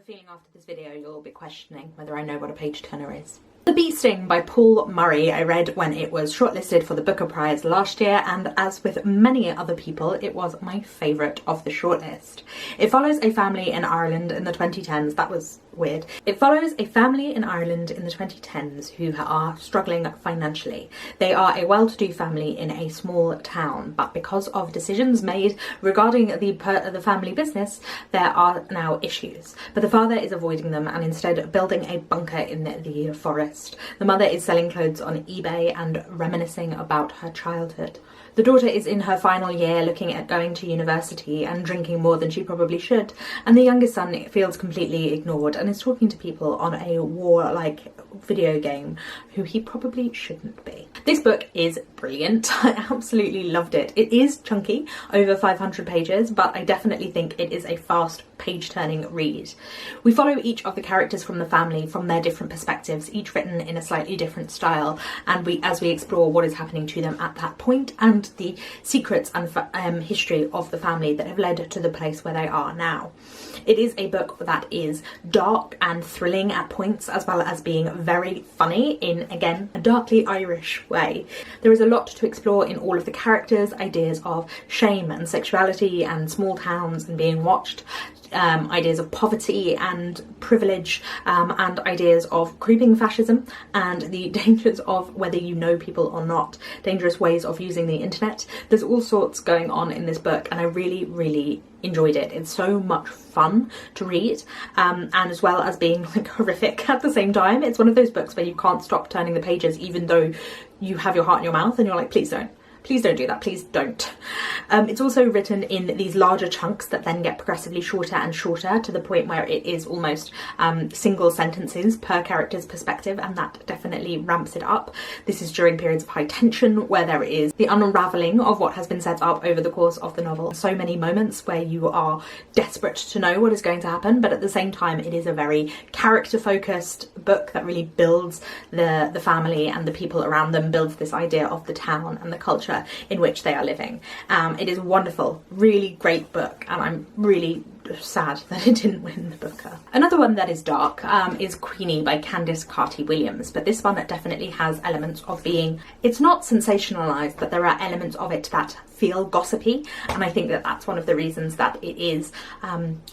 a feeling after this video you'll be questioning whether I know what a page turner is. The Bee Sting by Paul Murray I read when it was shortlisted for the Booker Prize last year, and as with many other people, it was my favourite of the shortlist. It follows a family in Ireland in the 2010s. That was weird. It follows a family in Ireland in the 2010s who are struggling financially. They are a well-to-do family in a small town, but because of decisions made regarding the family business, there are now issues. But the father is avoiding them and instead building a bunker in the forest. The mother is selling clothes on eBay and reminiscing about her childhood. The daughter is in her final year, looking at going to university and drinking more than she probably should, and the youngest son feels completely ignored and is talking to people on a war-like video game who he probably shouldn't be. This book is brilliant. I absolutely loved it. It is chunky, over 500 pages, but I definitely think it is a fast page-turning read. We follow each of the characters from the family from their different perspectives, each written in a slightly different style, and as we explore what is happening to them at that point and the secrets and history of the family that have led to the place where they are now. It is a book that is dark and thrilling at points, as well as being very funny in, again, a darkly Irish way. There is a lot to explore in all of the characters, ideas of shame and sexuality and small towns and being watched, ideas of poverty and privilege, and ideas of creeping fascism and the dangers of whether you know people or not, dangerous ways of using the internet. There's all sorts going on in this book, and I really, really enjoyed it. It's so much fun to read, and as well as being like horrific at the same time. It's one of those books where you can't stop turning the pages even though you have your heart in your mouth and you're like, please don't. Please don't do that, please don't. It's also written in these larger chunks that then get progressively shorter and shorter to the point where it is almost single sentences per character's perspective, and that definitely ramps it up. This is during periods of high tension where there is the unravelling of what has been set up over the course of the novel. So many moments where you are desperate to know what is going to happen, but at the same time it is a very character-focused book that really builds the family and the people around them, builds this idea of the town and the culture in which they are living. It is a wonderful, really great book, and I'm really sad that it didn't win the Booker. Another one that is dark is Queenie by Candice Carty Williams, but this one definitely has elements of being, it's not sensationalized, but there are elements of it that feel gossipy, and I think that that's one of the reasons that it is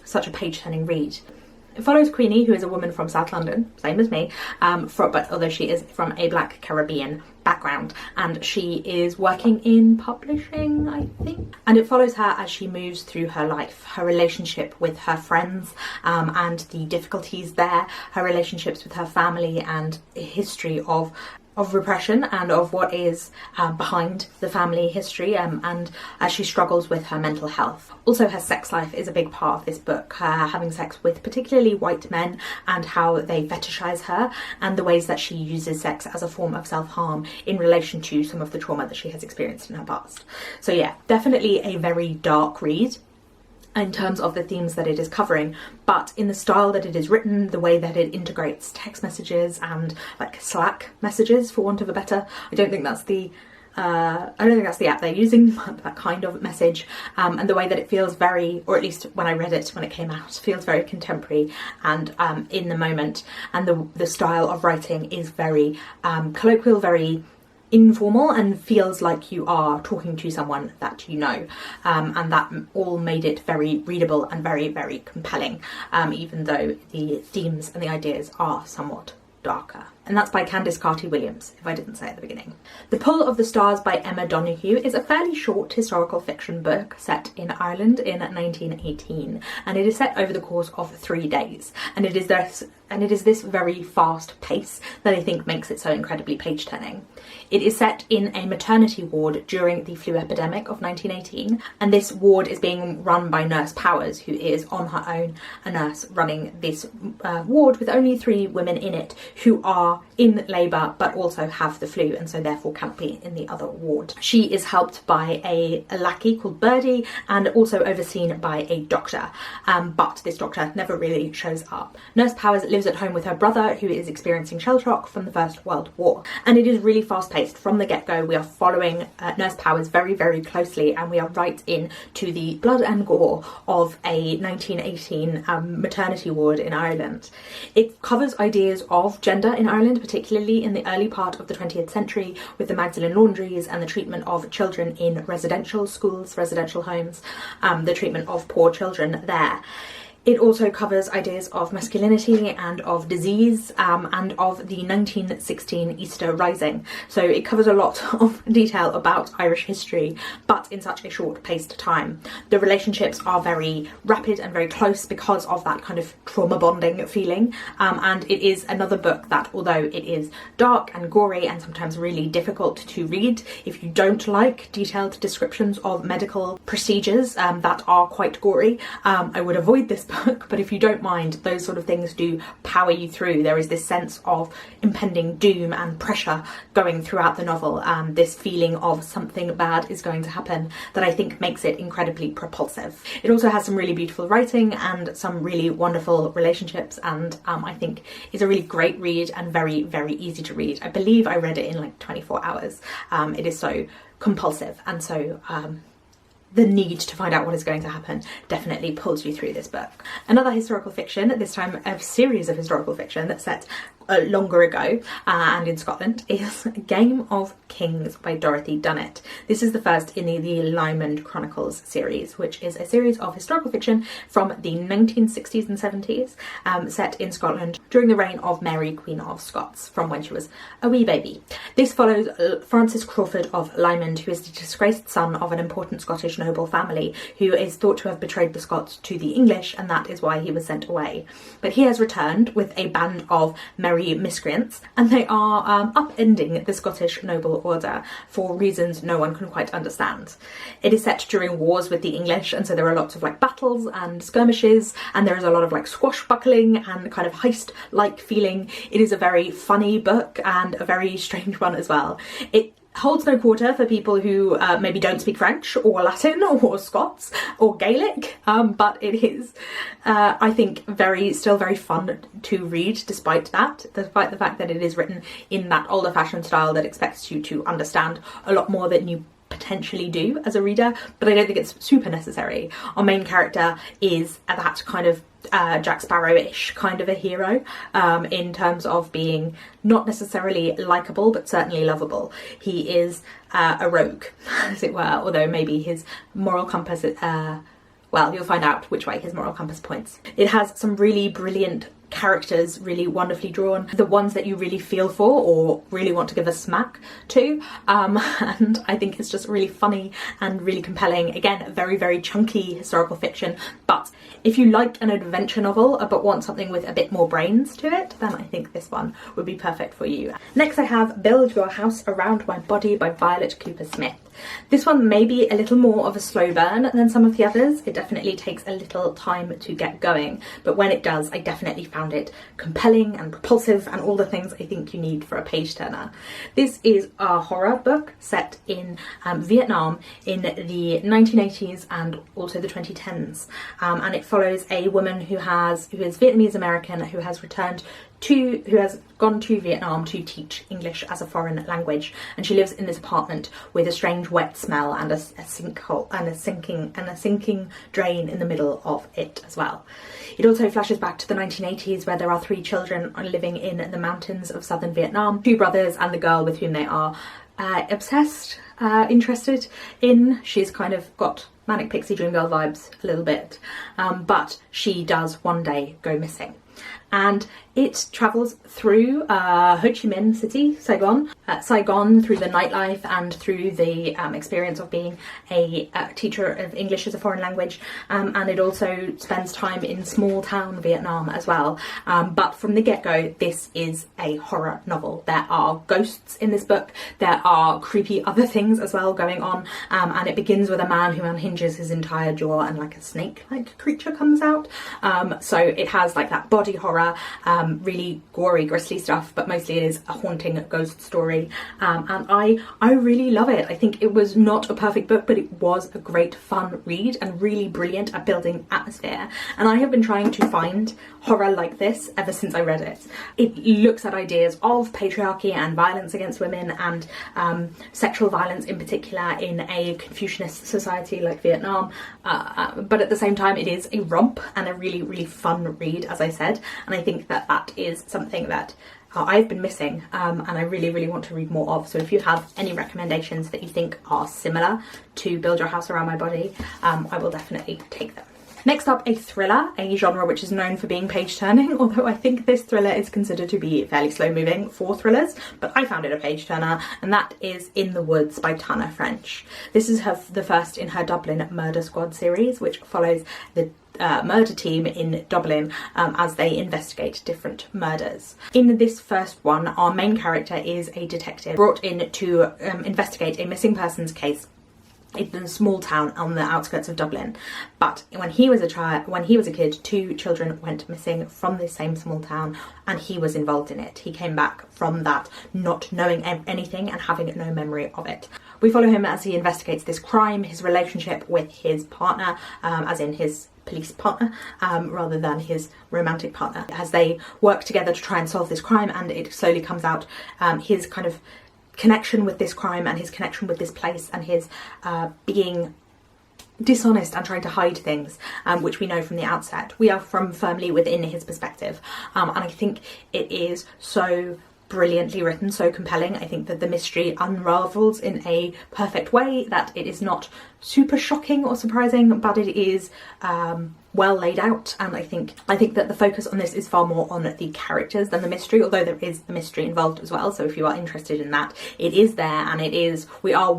such a page-turning read. It follows Queenie, who is a woman from South London, same as me, but although she is from a Black Caribbean background, and she is working in publishing, I think. And it follows her as she moves through her life, her relationship with her friends and the difficulties there, her relationships with her family, and a history of repression and of what is behind the family history, and as she struggles with her mental health. Also, her sex life is a big part of this book, her having sex with particularly white men and how they fetishize her, and the ways that she uses sex as a form of self-harm in relation to some of the trauma that she has experienced in her past. So yeah, definitely a very dark read in terms of the themes that it is covering, but in the style that it is written, the way that it integrates text messages and like Slack messages, for want of a better, I don't think that's the app they're using, that kind of message, and the way that it feels very, or at least when I read it when it came out, feels very contemporary and in the moment, and the style of writing is very colloquial, very informal, and feels like you are talking to someone that you know, and that all made it very readable and very, very compelling, even though the themes and the ideas are somewhat darker. And that's by Candice Carty Williams, if I didn't say at the beginning. The Pull of the Stars by Emma Donoghue is a fairly short historical fiction book set in Ireland in 1918, and it is set over the course of 3 days, and it is this very fast pace that I think makes it so incredibly page-turning. It is set in a maternity ward during the flu epidemic of 1918, and this ward is being run by Nurse Powers, who is on her own a nurse running this ward with only 3 women in it who are in labour but also have the flu, and so therefore can't be in the other ward. She is helped by a lackey called Birdie, and also overseen by a doctor, but this doctor never really shows up. Nurse Powers lives lives at home with her brother, who is experiencing shell shock from the First World War. And it is really fast paced. From the get-go, we are following Nurse Powers very, very closely, and we are right into the blood and gore of a 1918 maternity ward in Ireland. It covers ideas of gender in Ireland, particularly in the early part of the 20th century, with the Magdalen laundries and the treatment of children in residential schools, residential homes, the treatment of poor children there. It also covers ideas of masculinity and of disease and of the 1916 Easter Rising. So it covers a lot of detail about Irish history, but in such a short-paced time. The relationships are very rapid and very close because of that kind of trauma bonding feeling. And it is another book that, although it is dark and gory and sometimes really difficult to read, if you don't like detailed descriptions of medical procedures that are quite gory, I would avoid this book. But if you don't mind, those sort of things do power you through. There is this sense of impending doom and pressure going throughout the novel, and this feeling of something bad is going to happen that I think makes it incredibly propulsive. It also has some really beautiful writing and some really wonderful relationships, and I think is a really great read and very, very easy to read. I believe I read it in like 24 hours. It is so compulsive, and so the need to find out what is going to happen definitely pulls you through this book. Another historical fiction, this time a series of historical fiction that's set longer ago and in Scotland, is Game of Kings by Dorothy Dunnett. This is the first in the Lymond Chronicles series, which is a series of historical fiction from the 1960s and 70s, set in Scotland during the reign of Mary, Queen of Scots, from when she was a wee baby. This follows Francis Crawford of Lymond, who is the disgraced son of an important Scottish noble family who is thought to have betrayed the Scots to the English, and that is why he was sent away. But he has returned with a band of merry miscreants, and they are upending the Scottish noble order for reasons no one can quite understand. It is set during wars with the English, and so there are lots of like battles and skirmishes, and there is a lot of like swashbuckling and kind of heist-like feeling. It is a very funny book and a very strange one as well. It holds no quarter for people who maybe don't speak French or Latin or Scots or Gaelic, but it is, I think, still very fun to read despite the fact that it is written in that older fashioned style that expects you to understand a lot more than you potentially do as a reader, but I don't think it's super necessary. Our main character is that kind of Jack Sparrow-ish kind of a hero, in terms of being not necessarily likeable but certainly lovable. He is a rogue, as it were, although maybe his moral compass, well, you'll find out which way his moral compass points. It has some really brilliant characters, really wonderfully drawn, the ones that you really feel for or really want to give a smack to, and I think it's just really funny and really compelling. Again, very, very chunky historical fiction, but if you like an adventure novel but want something with a bit more brains to it, then I think this one would be perfect for you. Next I have Build Your House Around My Body by Violet Cooper Smith. This one may be a little more of a slow burn than some of the others. It definitely takes a little time to get going, but when it does, I definitely found it compelling and propulsive and all the things I think you need for a page turner. This is a horror book set in Vietnam in the 1980s and also the 2010s, and it follows a woman who is Vietnamese American who has gone to Vietnam to teach English as a foreign language, and she lives in this apartment with a strange wet smell and a sinkhole and a sinking drain in the middle of it as well. It also flashes back to the 1980s, where there are 3 children living in the mountains of southern Vietnam, 2 brothers and the girl with whom they are obsessed, interested in. She's kind of got Manic Pixie Dream Girl vibes a little bit, but she does one day go missing. And it travels through Ho Chi Minh City, Saigon, through the nightlife and through the experience of being a teacher of English as a foreign language, and it also spends time in small town Vietnam as well. But from the get-go, this is a horror novel. There are ghosts in this book, there are creepy other things as well going on, and it begins with a man who unhinges his entire jaw and like a snake-like creature comes out. So it has like that body body horror, really gory, grisly stuff, but mostly it is a haunting ghost story. And I really love it. I think it was not a perfect book, but it was a great fun read and really brilliant at building atmosphere. And I have been trying to find horror like this ever since I read it. It looks at ideas of patriarchy and violence against women, and sexual violence in particular in a Confucianist society like Vietnam, but at the same time it is a romp and a really, really fun read, as I said, and I think that that is something that I've been missing, and I really, really want to read more of. So if you have any recommendations that you think are similar to Build Your House Around My Body, I will definitely take them. Next up, a thriller, a genre which is known for being page-turning, although I think this thriller is considered to be fairly slow-moving for thrillers, but I found it a page-turner, and that is In the Woods by Tana French. This is the first in her Dublin Murder Squad series, which follows the murder team in Dublin as they investigate different murders. In this first one, our main character is a detective brought in to investigate a missing persons case in a small town on the outskirts of Dublin. But when he was a kid, 2 children went missing from this same small town, and he was involved in it. He came back from that not knowing anything and having no memory of it. We follow him as he investigates this crime, his relationship with his partner, as in his police partner, rather than his romantic partner, as they work together to try and solve this crime. And it slowly comes out his kind of connection with this crime and his connection with this place, and his being dishonest and trying to hide things, which we know from the outset. We are from firmly within his perspective, and I think it is so brilliantly written, so compelling. I think that the mystery unravels in a perfect way, that it is not super shocking or surprising, but it is well laid out, and I think that the focus on this is far more on the characters than the mystery, although there is the mystery involved as well. So if you are interested in that, it is there, and we are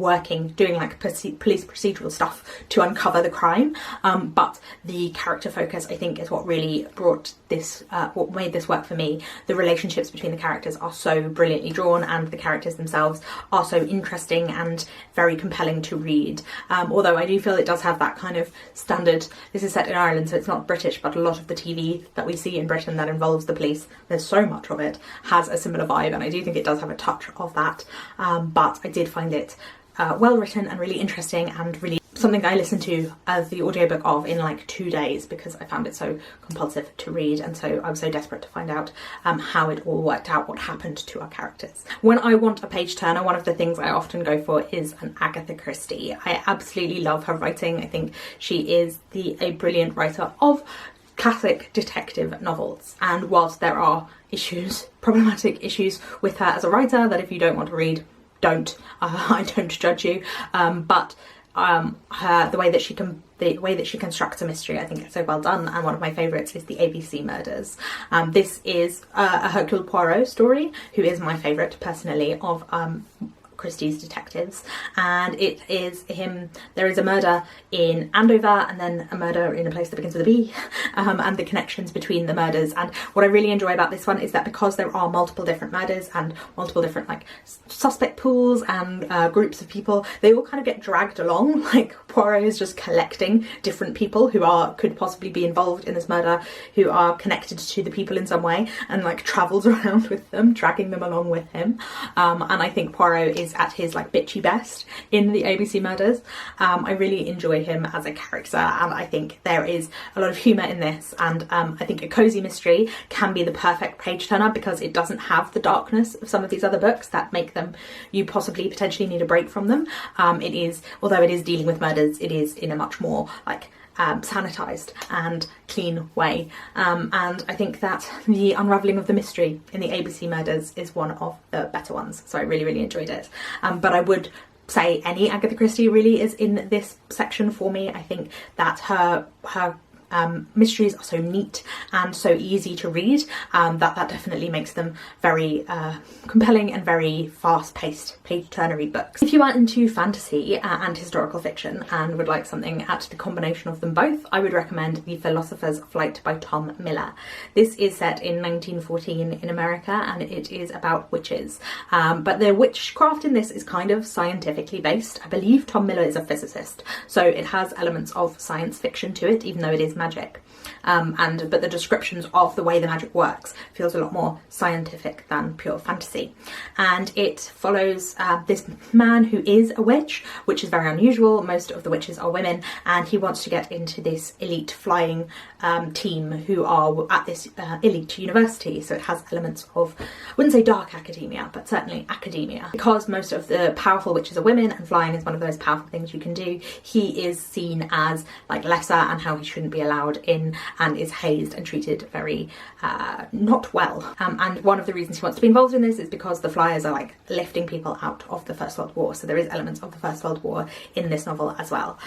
doing like police procedural stuff to uncover the crime, but the character focus, I think, is what really brought this, what made this work for me. The relationships between the characters are so brilliantly drawn, and the characters themselves are so interesting and very compelling to read, although I do feel it does have that kind of standard, this is set in Ireland so it's not British, but a lot of the TV that we see in Britain that involves the police, there's so much of it, has a similar vibe, and I do think it does have a touch of that, but I did find it well written and really interesting, and really something I listened to the audiobook of in like 2 days, because I found it so compulsive to read, and so I was so desperate to find out how it all worked out, what happened to our characters. When I want a page turner, one of the things I often go for is an Agatha Christie. I absolutely love her writing. I think she is a brilliant writer of classic detective novels, and whilst there are problematic issues with her as a writer that if you don't want to read, don't. I don't judge you, but the way that she constructs a mystery, I think it's so well done, and one of my favourites is the ABC Murders. This is a Hercule Poirot story, who is my favourite personally of Christie's detectives, and it is him. There is a murder in Andover, and then a murder in a place that begins with a B, and the connections between the murders. And what I really enjoy about this one is that because there are multiple different murders and multiple different like suspect pools and groups of people, they all kind of get dragged along. Like Poirot is just collecting different people who could possibly be involved in this murder, who are connected to the people in some way, and like travels around with them, dragging them along with him. And I think Poirot is at his like bitchy best in the ABC Murders. I really enjoy him as a character, and I think there is a lot of humour in this, and I think a cosy mystery can be the perfect page turner because it doesn't have the darkness of some of these other books that make them, you possibly potentially need a break from them. It is, although it is dealing with murders, it is in a much more like sanitised and clean way, and I think that the unravelling of the mystery in the ABC Murders is one of the better ones, so I really, really enjoyed it. But I would say any Agatha Christie really is in this section for me. I think that her mysteries are so neat and so easy to read, that definitely makes them very compelling and very fast-paced page-turnery books. If you are into fantasy and historical fiction and would like something at the combination of them both, I would recommend The Philosopher's Flight by Tom Miller. This is set in 1914 in America, and it is about witches, but the witchcraft in this is kind of scientifically based. I believe Tom Miller is a physicist, so it has elements of science fiction to it, even though it is magic. But the descriptions of the way the magic works feels a lot more scientific than pure fantasy. And it follows this man who is a witch, which is very unusual. Most of the witches are women, and he wants to get into this elite flying team who are at this elite university. So it has elements of, I wouldn't say dark academia, but certainly academia. Because most of the powerful witches are women and flying is one of those powerful things you can do, he is seen as like lesser and how he shouldn't be allowed in, and is hazed and treated very not well. And one of the reasons he wants to be involved in this is because the flyers are like lifting people out of the First World War. So there is elements of the First World War in this novel as well.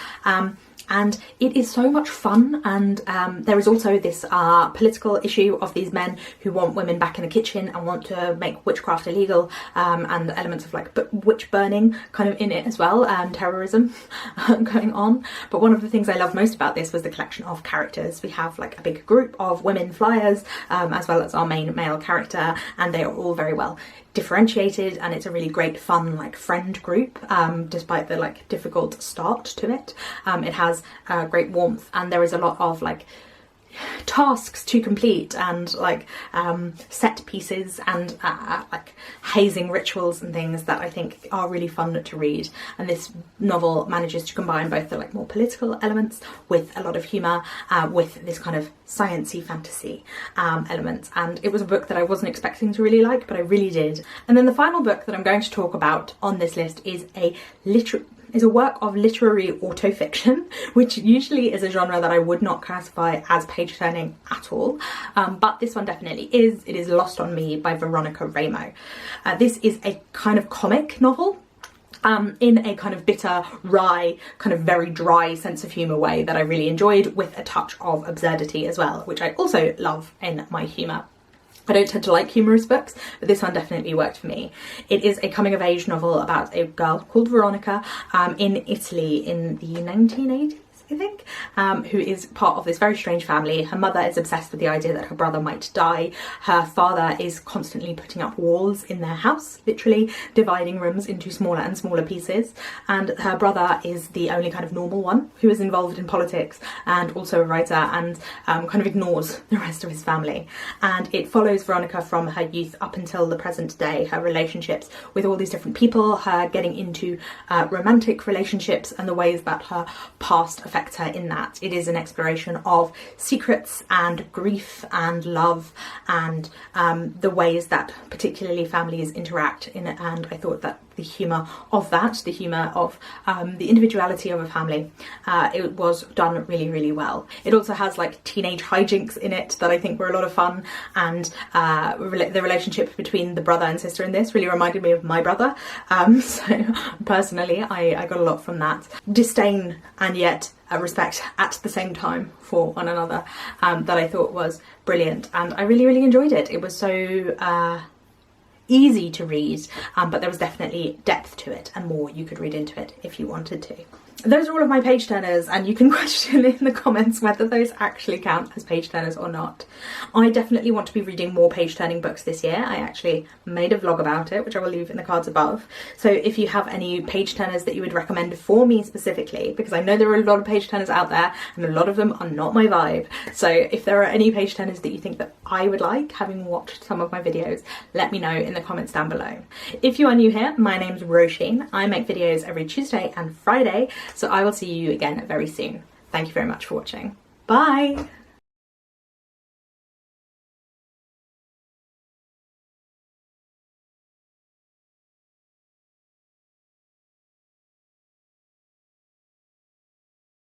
And it is so much fun, and there is also this political issue of these men who want women back in the kitchen and want to make witchcraft illegal, and elements of like witch burning kind of in it as well, terrorism going on. But one of the things I love most about this was the collection of characters. We have like a big group of women flyers, as well as our main male character, and they are all very well differentiated, and it's a really great fun like friend group, despite the like difficult start to it. It has great warmth, and there is a lot of like tasks to complete, and like set pieces, and like hazing rituals and things that I think are really fun to read. And this novel manages to combine both the like more political elements with a lot of humour, with this kind of sciencey fantasy elements. And it was a book that I wasn't expecting to really like, but I really did. And then the final book that I'm going to talk about on this list is a work of literary autofiction, which usually is a genre that I would not classify as page turning at all, but this one definitely is. It is Lost on Me by Veronica Raimo. This is a kind of comic novel, in a kind of bitter, wry, kind of very dry sense of humour way that I really enjoyed, with a touch of absurdity as well, which I also love in my humour. I don't tend to like humorous books, but this one definitely worked for me. It is a coming-of-age novel about a girl called Veronica in Italy in the 1980s, I think, who is part of this very strange family. Her mother is obsessed with the idea that her brother might die. Her father is constantly putting up walls in their house, literally dividing rooms into smaller and smaller pieces. And her brother is the only kind of normal one who is involved in politics and also a writer, and kind of ignores the rest of his family. And it follows Veronica from her youth up until the present day, her relationships with all these different people, her getting into romantic relationships, and the ways that her past affects her in that. It is an exploration of secrets and grief and love, and the ways that particularly families interact in it. And I thought that the humour of that, the humour of the individuality of a family, it was done really, really well. It also has like teenage hijinks in it that I think were a lot of fun, and the relationship between the brother and sister in this really reminded me of my brother, so personally I got a lot from that. Disdain and yet respect at the same time for one another, that I thought was brilliant, and I really, really enjoyed it. It was so easy to read, but there was definitely depth to it, and more you could read into it if you wanted to. Those are all of my page turners, and you can question in the comments whether those actually count as page turners or not. I definitely want to be reading more page turning books this year. I actually made a vlog about it, which I will leave in the cards above. So if you have any page turners that you would recommend for me specifically, because I know there are a lot of page turners out there and a lot of them are not my vibe. So if there are any page turners that you think that I would like, having watched some of my videos, let me know in the comments down below. If you are new here, my name's Roisin. I make videos every Tuesday and Friday, so I will see you again very soon. Thank you very much for watching. Bye!